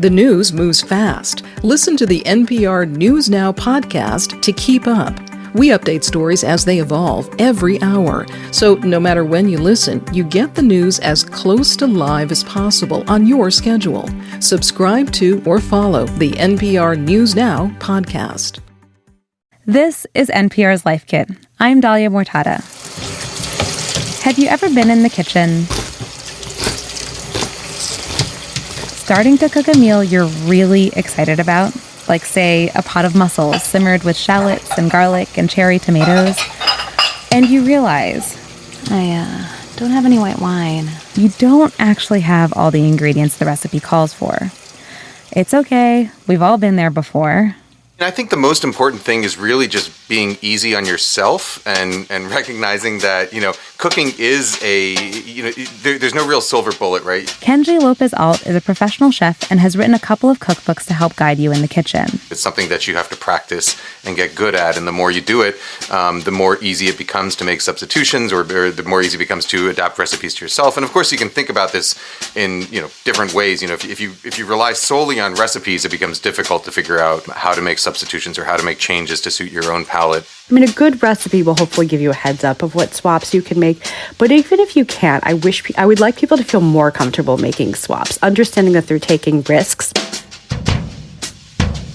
The news moves fast. Listen to the NPR News Now podcast to keep up. We update stories as they evolve every hour. So no matter when you listen, you get the news as close to live as possible on your schedule. Subscribe to or follow the NPR News Now podcast. This is NPR's Life Kit. I'm Dahlia Mortada. Have you ever been in the kitchen, starting to cook a meal you're really excited about? Like, say, a pot of mussels simmered with shallots and garlic and cherry tomatoes. And you realize, I don't have any white wine. You don't actually have all the ingredients the recipe calls for. It's okay. We've all been there before. And I think the most important thing is really just being easy on yourself and recognizing that, cooking is there's no real silver bullet, right? Kenji Lopez-Alt is a professional chef and has written a couple of cookbooks to help guide you in the kitchen. It's something that you have to practice and get good at. And the more you do it, the more easy it becomes to make substitutions or the more easy it becomes to adapt recipes to yourself. And of course, you can think about this in, different ways. If you rely solely on recipes, it becomes difficult to figure out how to make substitutions or how to make changes to suit your own palate. I mean, a good recipe will hopefully give you a heads up of what swaps you can make. But even if you can't, I would like people to feel more comfortable making swaps, understanding that they're taking risks.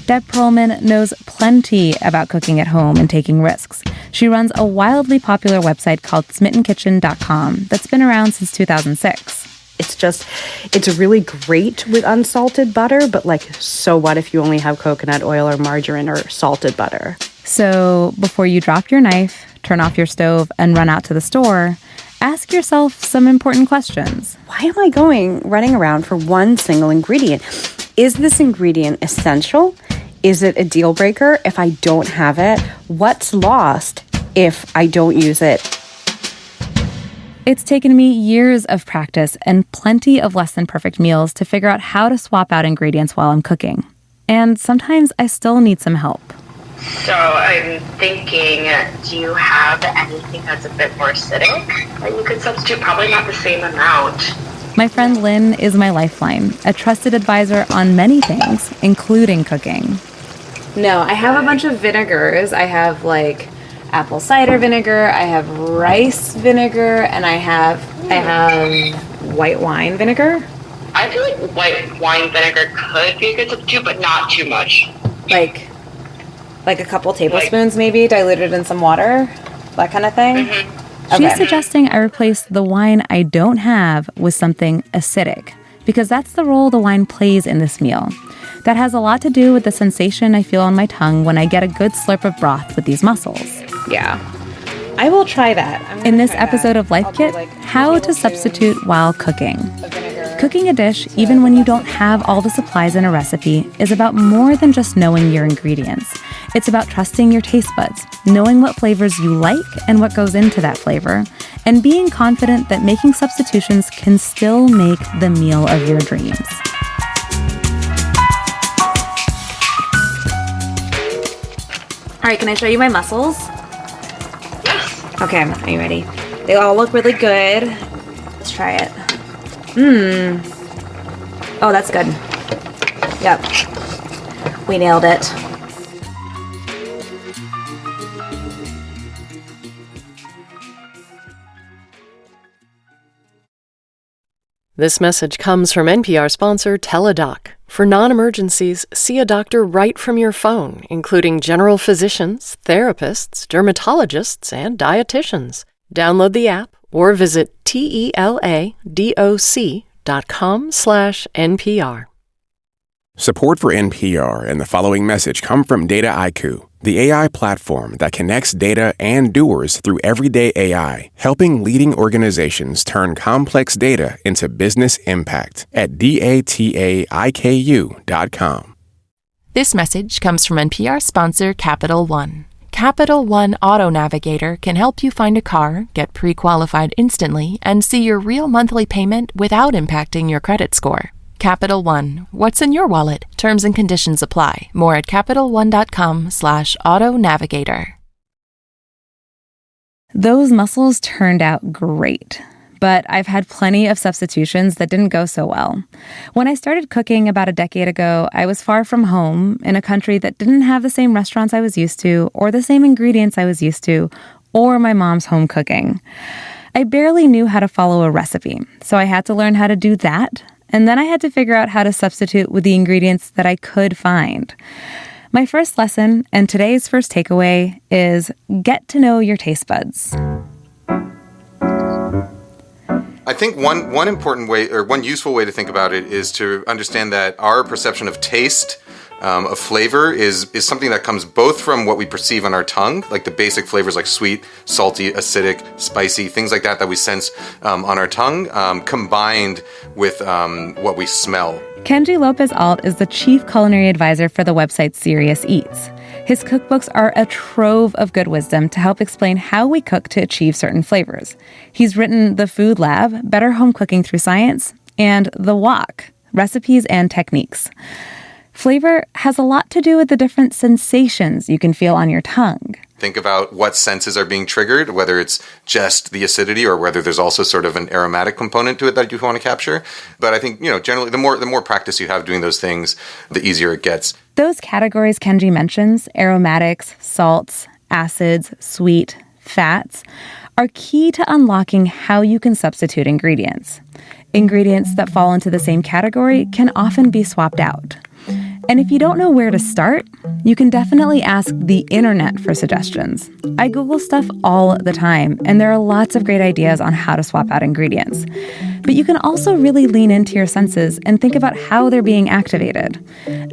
Deb Perlman knows plenty about cooking at home and taking risks. She runs a wildly popular website called SmittenKitchen.com that's been around since 2006. It's really great with unsalted butter, but so what if you only have coconut oil or margarine or salted butter? So before you drop your knife, turn off your stove, and run out to the store, ask yourself some important questions. Why am I running around for one single ingredient? Is this ingredient essential? Is it a deal breaker if I don't have it? What's lost if I don't use it? It's taken me years of practice and plenty of less than perfect meals to figure out how to swap out ingredients while I'm cooking. And sometimes I still need some help. So I'm thinking, do you have anything that's a bit more acidic that you could substitute? Probably not the same amount. My friend Lynn is my lifeline, a trusted advisor on many things, including cooking. No, I have a bunch of vinegars. I have apple cider vinegar, I have rice vinegar, and I have white wine vinegar. I feel like white wine vinegar could be a good substitute, but not too much. Like a couple tablespoons maybe, diluted in some water, that kind of thing. Mm-hmm. She's suggesting I replace the wine I don't have with something acidic, because that's the role the wine plays in this meal. That has a lot to do with the sensation I feel on my tongue when I get a good slurp of broth with these mussels. Yeah, I will try that. In this episode of Life Kit, how to substitute while cooking. Cooking a dish, even when you don't have all the supplies in a recipe, is about more than just knowing your ingredients. It's about trusting your taste buds, knowing what flavors you like and what goes into that flavor, and being confident that making substitutions can still make the meal of your dreams. All right, can I show you my mussels? Yes. Okay, are you ready? They all look really good. Let's try it. Oh, that's good. Yep. We nailed it. This message comes from NPR sponsor Teladoc. For non-emergencies, see a doctor right from your phone, including general physicians, therapists, dermatologists, and dietitians. Download the app or visit teladoc.com/NPR. Support for NPR and the following message come from Dataiku, the AI platform that connects data and doers through everyday AI, helping leading organizations turn complex data into business impact at dataiku.com. This message comes from NPR sponsor Capital One. Capital One Auto Navigator can help you find a car, get pre-qualified instantly, and see your real monthly payment without impacting your credit score. Capital One, what's in your wallet? Terms and conditions apply. More at CapitalOne.com/auto navigator. Those mussels turned out great. but I've had plenty of substitutions that didn't go so well. When I started cooking about a decade ago, I was far from home in a country that didn't have the same restaurants I was used to, or the same ingredients I was used to, or my mom's home cooking. I barely knew how to follow a recipe, so I had to learn how to do that, and then I had to figure out how to substitute with the ingredients that I could find. My first lesson and today's first takeaway is get to know your taste buds. I think one important way, or one useful way to think about it, is to understand that our perception of taste, of flavor, is something that comes both from what we perceive on our tongue, like the basic flavors like sweet, salty, acidic, spicy, things like that we sense on our tongue, combined with what we smell. Kenji Lopez-Alt is the chief culinary advisor for the website Serious Eats. His cookbooks are a trove of good wisdom to help explain how we cook to achieve certain flavors. He's written The Food Lab, Better Home Cooking Through Science, and The Wok, Recipes and Techniques. Flavor has a lot to do with the different sensations you can feel on your tongue. Think about what senses are being triggered, whether it's just the acidity or whether there's also sort of an aromatic component to it that you want to capture. But I think, generally the more practice you have doing those things, the easier it gets. Those categories Kenji mentions, aromatics, salts, acids, sweet, fats, are key to unlocking how you can substitute ingredients. Ingredients that fall into the same category can often be swapped out. And if you don't know where to start, you can definitely ask the internet for suggestions. I Google stuff all the time, and there are lots of great ideas on how to swap out ingredients. But you can also really lean into your senses and think about how they're being activated.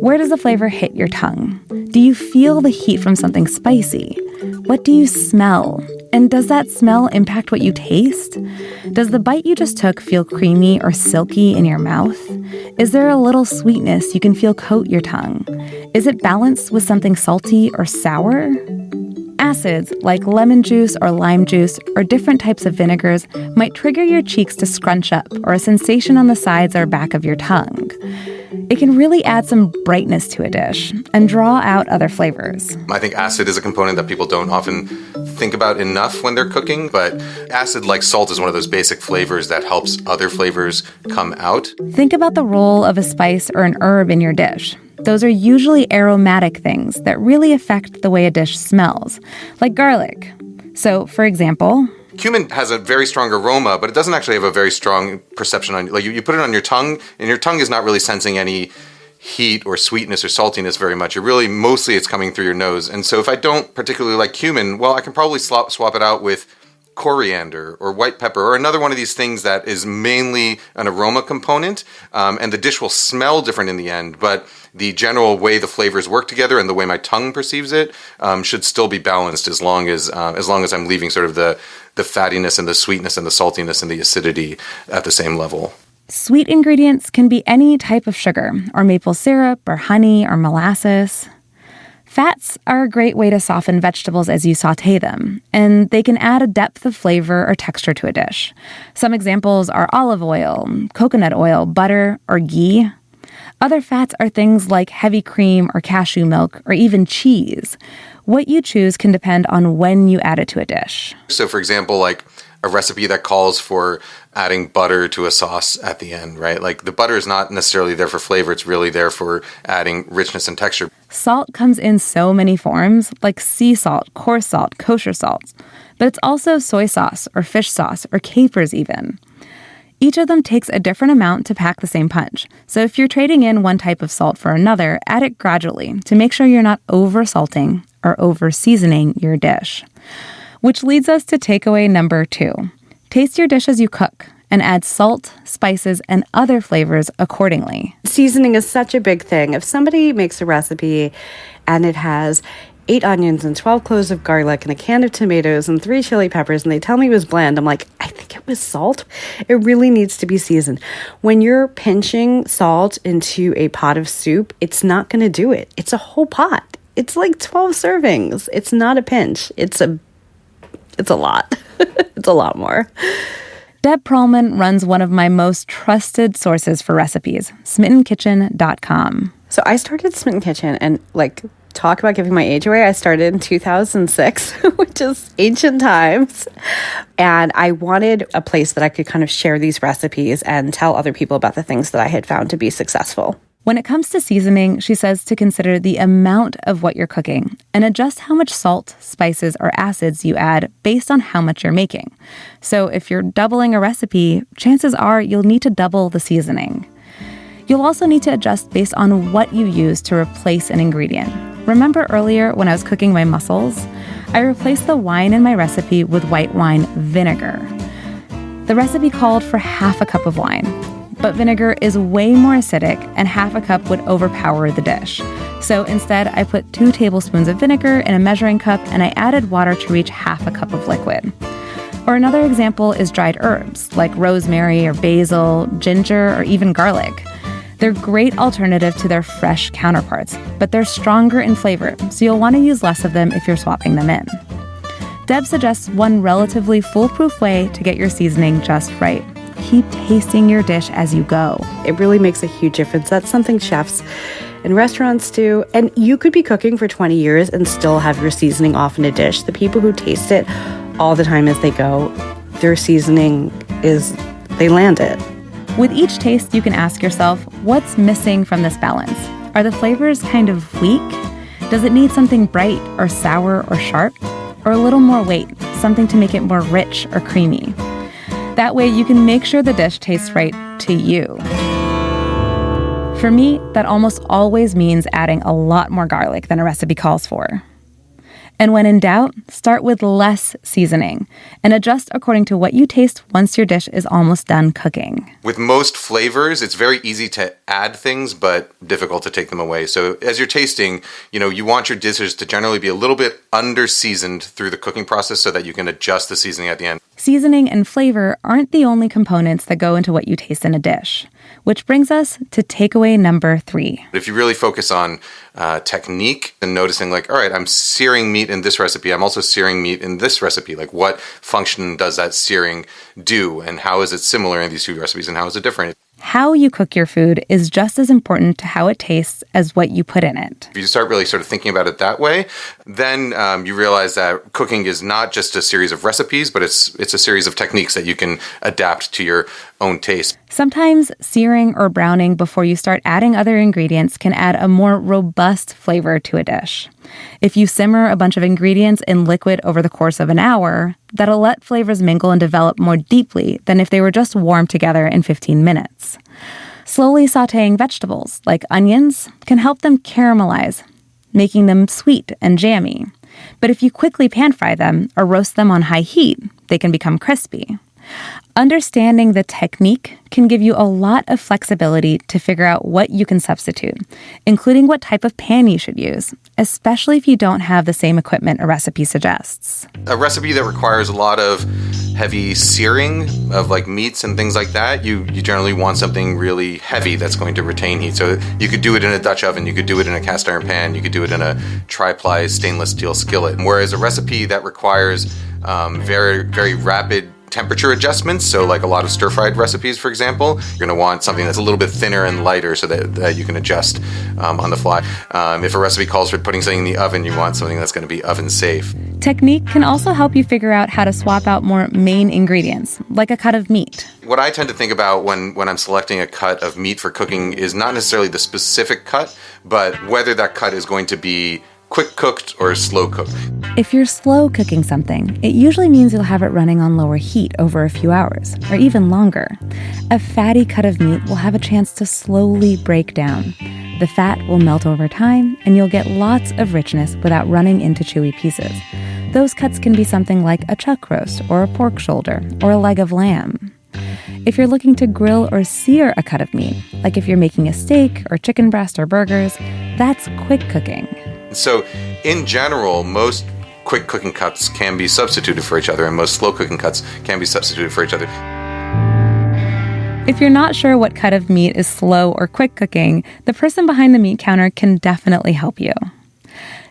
Where does the flavor hit your tongue? Do you feel the heat from something spicy? What do you smell? And does that smell impact what you taste? Does the bite you just took feel creamy or silky in your mouth? Is there a little sweetness you can feel coat your tongue? Is it balanced with something salty or sour? Acids like lemon juice or lime juice or different types of vinegars might trigger your cheeks to scrunch up or a sensation on the sides or back of your tongue. It can really add some brightness to a dish and draw out other flavors. I think acid is a component that people don't often think about enough when they're cooking, but acid, like salt, is one of those basic flavors that helps other flavors come out. Think about the role of a spice or an herb in your dish. Those are usually aromatic things that really affect the way a dish smells, like garlic. So, for example, cumin has a very strong aroma, but it doesn't actually have a very strong perception on, like you put it on your tongue, and your tongue is not really sensing any heat or sweetness or saltiness very much. Mostly it's coming through your nose. And so if I don't particularly like cumin, well, I can probably swap it out with coriander or white pepper or another one of these things that is mainly an aroma component, and the dish will smell different in the end, but the general way the flavors work together and the way my tongue perceives it should still be balanced as long as I'm leaving sort of the fattiness and the sweetness and the saltiness and the acidity at the same level. Sweet ingredients can be any type of sugar, or maple syrup, or honey, or molasses. Fats are a great way to soften vegetables as you sauté them, and they can add a depth of flavor or texture to a dish. Some examples are olive oil, coconut oil, butter, or ghee. Other fats are things like heavy cream or cashew milk, or even cheese. What you choose can depend on when you add it to a dish. So, for example, like a recipe that calls for adding butter to a sauce at the end, right? Like the butter is not necessarily there for flavor, it's really there for adding richness and texture. Salt comes in so many forms, like sea salt, coarse salt, kosher salt. But it's also soy sauce or fish sauce or capers even. Each of them takes a different amount to pack the same punch. So if you're trading in one type of salt for another, add it gradually to make sure you're not over-salting or over-seasoning your dish. Which leads us to takeaway number 2. Taste your dish as you cook and add salt, spices, and other flavors accordingly. Seasoning is such a big thing. If somebody makes a recipe and it has 8 onions and 12 cloves of garlic and a can of tomatoes and 3 chili peppers and they tell me it was bland, I'm like, I think it was salt. It really needs to be seasoned. When you're pinching salt into a pot of soup, it's not going to do it. It's a whole pot. It's like 12 servings. It's not a pinch. It's a lot. It's a lot more. Deb Perlman runs one of my most trusted sources for recipes, SmittenKitchen.com. So I started Smitten Kitchen and talk about giving my age away. I started in 2006, which is ancient times. And I wanted a place that I could kind of share these recipes and tell other people about the things that I had found to be successful. When it comes to seasoning, she says to consider the amount of what you're cooking and adjust how much salt, spices, or acids you add based on how much you're making. So if you're doubling a recipe, chances are you'll need to double the seasoning. You'll also need to adjust based on what you use to replace an ingredient. Remember earlier when I was cooking my mussels? I replaced the wine in my recipe with white wine vinegar. The recipe called for half a cup of wine. But vinegar is way more acidic, and half a cup would overpower the dish. So instead, I put 2 tablespoons of vinegar in a measuring cup, and I added water to reach half a cup of liquid. Or another example is dried herbs, like rosemary or basil, ginger, or even garlic. They're great alternative to their fresh counterparts, but they're stronger in flavor, so you'll want to use less of them if you're swapping them in. Deb suggests one relatively foolproof way to get your seasoning just right. Keep tasting your dish as you go. It really makes a huge difference. That's something chefs in restaurants do. And you could be cooking for 20 years and still have your seasoning off in a dish. The people who taste it all the time as they go, their seasoning they land it. With each taste, you can ask yourself, what's missing from this balance? Are the flavors kind of weak? Does it need something bright or sour or sharp? Or a little more weight, something to make it more rich or creamy? That way, you can make sure the dish tastes right to you. For me, that almost always means adding a lot more garlic than a recipe calls for. And when in doubt, start with less seasoning and adjust according to what you taste once your dish is almost done cooking. With most flavors, it's very easy to add things, but difficult to take them away. So as you're tasting, you want your dishes to generally be a little bit under-seasoned through the cooking process so that you can adjust the seasoning at the end. Seasoning and flavor aren't the only components that go into what you taste in a dish, which brings us to takeaway number 3. If you really focus on technique and noticing all right, I'm searing meat in this recipe, I'm also searing meat in this recipe, what function does that searing do, and how is it similar in these 2 recipes, and how is it different? How you cook your food is just as important to how it tastes as what you put in it. If you start really sort of thinking about it that way, then you realize that cooking is not just a series of recipes, but it's a series of techniques that you can adapt to your own taste. Sometimes searing or browning before you start adding other ingredients can add a more robust flavor to a dish. If you simmer a bunch of ingredients in liquid over the course of an hour, that'll let flavors mingle and develop more deeply than if they were just warmed together in 15 minutes. Slowly sautéing vegetables, like onions, can help them caramelize, making them sweet and jammy. But if you quickly pan fry them or roast them on high heat, they can become crispy. Understanding the technique can give you a lot of flexibility to figure out what you can substitute, including what type of pan you should use, especially if you don't have the same equipment a recipe suggests. A recipe that requires a lot of heavy searing of meats and things like that, you generally want something really heavy that's going to retain heat. So you could do it in a Dutch oven, you could do it in a cast iron pan, you could do it in a tri-ply stainless steel skillet. Whereas a recipe that requires very, very rapid temperature adjustments, so a lot of stir-fried recipes, for example, you're going to want something that's a little bit thinner and lighter so that you can adjust on the fly. If a recipe calls for putting something in the oven, you want something that's going to be oven safe. Technique can also help you figure out how to swap out more main ingredients, like a cut of meat. What I tend to think about when I'm selecting a cut of meat for cooking is not necessarily the specific cut, but whether that cut is going to be quick cooked or slow cooked. If you're slow cooking something, it usually means you'll have it running on lower heat over a few hours, or even longer. A fatty cut of meat will have a chance to slowly break down. The fat will melt over time, and you'll get lots of richness without running into chewy pieces. Those cuts can be something like a chuck roast, or a pork shoulder, or a leg of lamb. If you're looking to grill or sear a cut of meat, like if you're making a steak or chicken breast or burgers, that's quick cooking. So, in general, most quick cooking cuts can be substituted for each other, and most slow cooking cuts can be substituted for each other. If you're not sure what cut of meat is slow or quick cooking, the person behind the meat counter can definitely help you.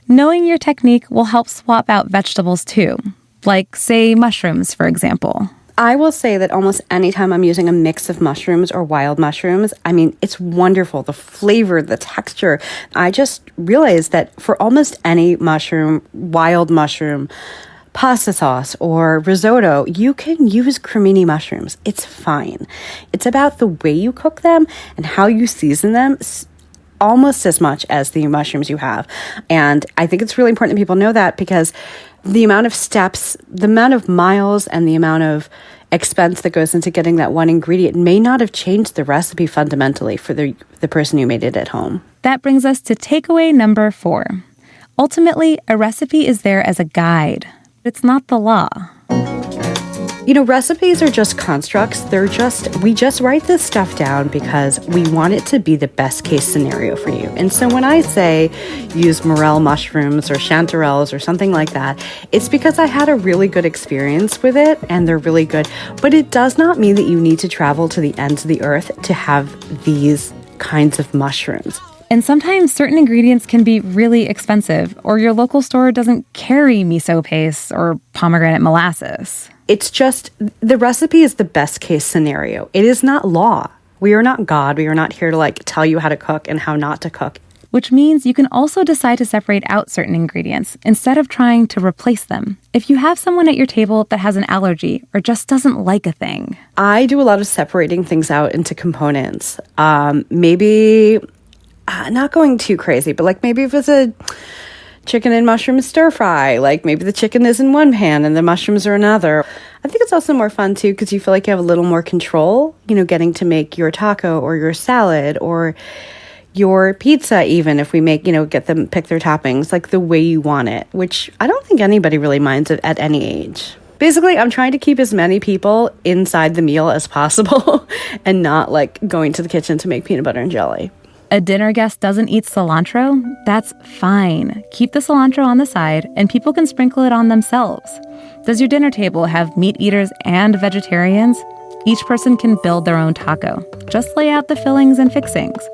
Knowing your technique will help swap out vegetables too, like, say, mushrooms, for example. I will say that almost anytime I'm using a mix of mushrooms or wild mushrooms, I mean, it's wonderful. The flavor, the texture. I just realized that for almost any mushroom, wild mushroom, pasta sauce or risotto, you can use cremini mushrooms. It's fine. It's about the way you cook them and how you season them almost as much as the mushrooms you have. And I think it's really important that people know that, because the amount of steps, the amount of miles, and the amount of expense that goes into getting that one ingredient may not have changed the recipe fundamentally for the person who made it at home. That brings us to takeaway number 4. Ultimately, a recipe is there as a guide. It's not the law. You know, recipes are just constructs. We just write this stuff down because we want it to be the best case scenario for you. And so when I say use morel mushrooms or chanterelles or something like that, it's because I had a really good experience with it and they're really good. But it does not mean that you need to travel to the ends of the earth to have these kinds of mushrooms. And sometimes certain ingredients can be really expensive, or your local store doesn't carry miso paste or pomegranate molasses. It's just, the recipe is the best case scenario. It is not law. We are not God. We are not here to tell you how to cook and how not to cook. Which means you can also decide to separate out certain ingredients instead of trying to replace them. If you have someone at your table that has an allergy or just doesn't like a thing. I do a lot of separating things out into components. Maybe not going too crazy, but maybe if it's a chicken and mushroom stir fry, maybe the chicken is in one pan and the mushrooms are another. I think it's also more fun too because you feel like you have a little more control, getting to make your taco or your salad or your pizza, even if we get them pick their toppings the way you want it, which I don't think anybody really minds it at any age. Basically, I'm trying to keep as many people inside the meal as possible and not going to the kitchen to make peanut butter and jelly. A dinner guest doesn't eat cilantro? That's fine. Keep the cilantro on the side and people can sprinkle it on themselves. Does your dinner table have meat eaters and vegetarians? Each person can build their own taco. Just lay out the fillings and fixings.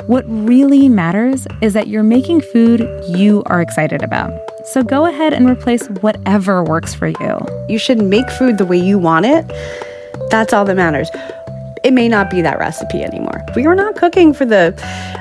What really matters is that you're making food you are excited about. So go ahead and replace whatever works for you. You should make food the way you want it. That's all that matters. It may not be that recipe anymore. We are not cooking for the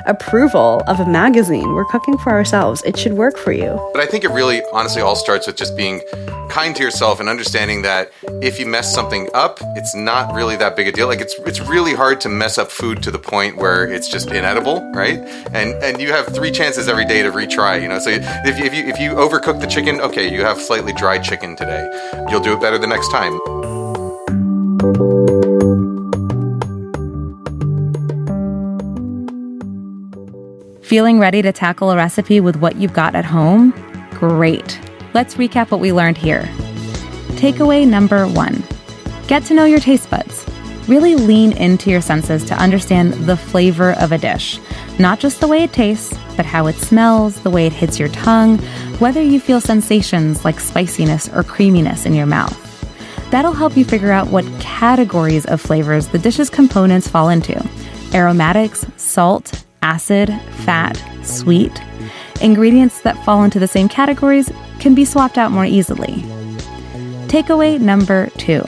approval of a magazine. We're cooking for ourselves. It should work for you. But I think it really, honestly, all starts with just being kind to yourself and understanding that if you mess something up, it's not really that big a deal. It's really hard to mess up food to the point where it's just inedible, right? And you have 3 chances every day to retry. So if you overcook the chicken, okay, you have slightly dry chicken today. You'll do it better the next time. Feeling ready to tackle a recipe with what you've got at home? Great. Let's recap what we learned here. Takeaway number 1. Get to know your taste buds. Really lean into your senses to understand the flavor of a dish. Not just the way it tastes, but how it smells, the way it hits your tongue, whether you feel sensations like spiciness or creaminess in your mouth. That'll help you figure out what categories of flavors the dish's components fall into. Aromatics, salt, acid, fat, sweet. Ingredients that fall into the same categories can be swapped out more easily. Takeaway number 2.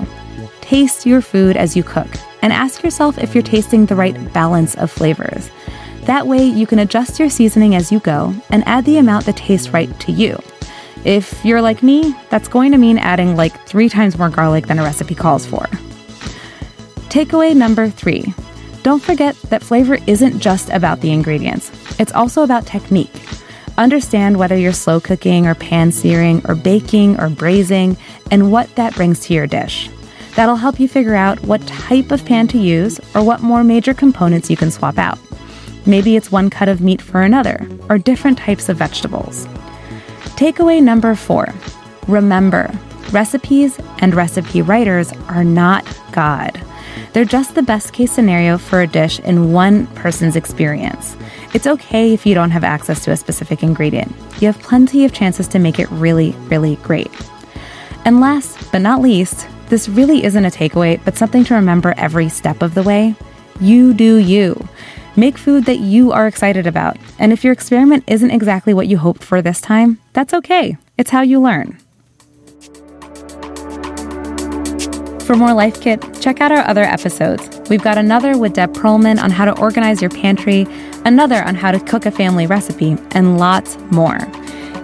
Taste your food as you cook and ask yourself if you're tasting the right balance of flavors. That way you can adjust your seasoning as you go and add the amount that tastes right to you. If you're like me, that's going to mean adding 3 times more garlic than a recipe calls for. Takeaway number 3. Don't forget that flavor isn't just about the ingredients. It's also about technique. Understand whether you're slow cooking or pan searing or baking or braising and what that brings to your dish. That'll help you figure out what type of pan to use or what more major components you can swap out. Maybe it's one cut of meat for another or different types of vegetables. Takeaway number 4. Remember, recipes and recipe writers are not God. They're just the best case scenario for a dish in one person's experience. It's okay if you don't have access to a specific ingredient. You have plenty of chances to make it really, really great. And last but not least, this really isn't a takeaway, but something to remember every step of the way. You do you. Make food that you are excited about. And if your experiment isn't exactly what you hoped for this time, that's okay. It's how you learn. For more Life Kit, check out our other episodes. We've got another with Deb Perlman on how to organize your pantry, another on how to cook a family recipe, and lots more.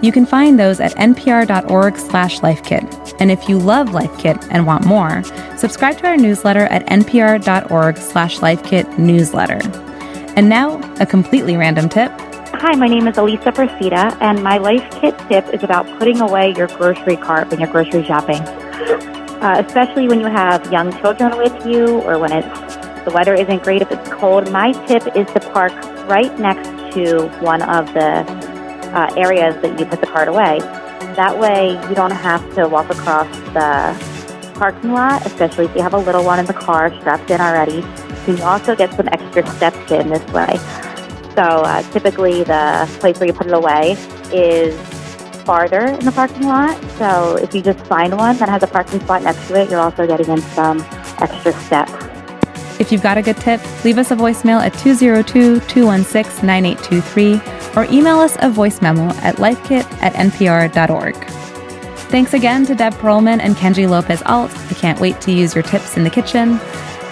You can find those at npr.org/lifekit. And if you love Life Kit and want more, subscribe to our newsletter at npr.org/lifekit-newsletter. And now, a completely random tip. Hi, my name is Elisa Persida, and my Life Kit tip is about putting away your grocery cart when you're grocery shopping. Especially when you have young children with you or when the weather isn't great, if it's cold. My tip is to park right next to one of the areas that you put the cart away. That way you don't have to walk across the parking lot, especially if you have a little one in the car strapped in already. So you also get some extra steps in this way. So typically the place where you put it away is farther in the parking lot. So if you just find one that has a parking spot next to it, you're also getting in some extra steps. If you've got a good tip, leave us a voicemail at 202-216-9823 or email us a voice memo at lifekit@npr.org. Thanks again to Deb Perlman and Kenji Lopez-Alt. I can't wait to use your tips in the kitchen.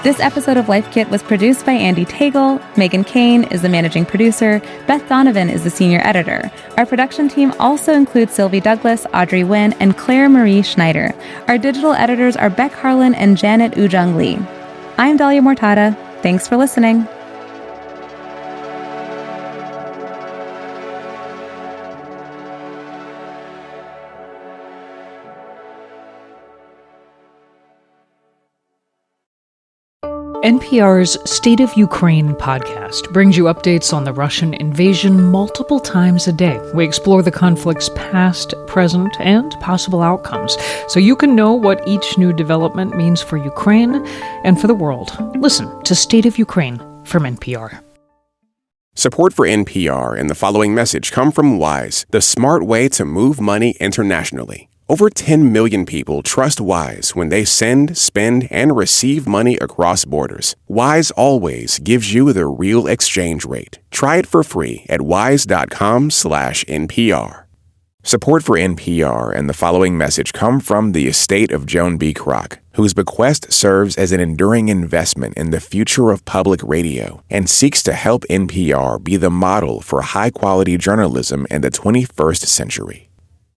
This episode of Life Kit was produced by Andy Tagle. Megan Kane is the managing producer. Beth Donovan is the senior editor. Our production team also includes Sylvie Douglas, Audrey Nguyen, and Claire Marie Schneider. Our digital editors are Beck Harlan and Janet Ujung Lee. I'm Dahlia Mortada. Thanks for listening. NPR's State of Ukraine podcast brings you updates on the Russian invasion multiple times a day. We explore the conflict's past, present, and possible outcomes so you can know what each new development means for Ukraine and for the world. Listen to State of Ukraine from NPR. Support for NPR and the following message come from Wise, the smart way to move money internationally. Over 10 million people trust Wise when they send, spend, and receive money across borders. Wise always gives you the real exchange rate. Try it for free at wise.com/NPR. Support for NPR and the following message come from the estate of Joan B. Kroc, whose bequest serves as an enduring investment in the future of public radio and seeks to help NPR be the model for high-quality journalism in the 21st century.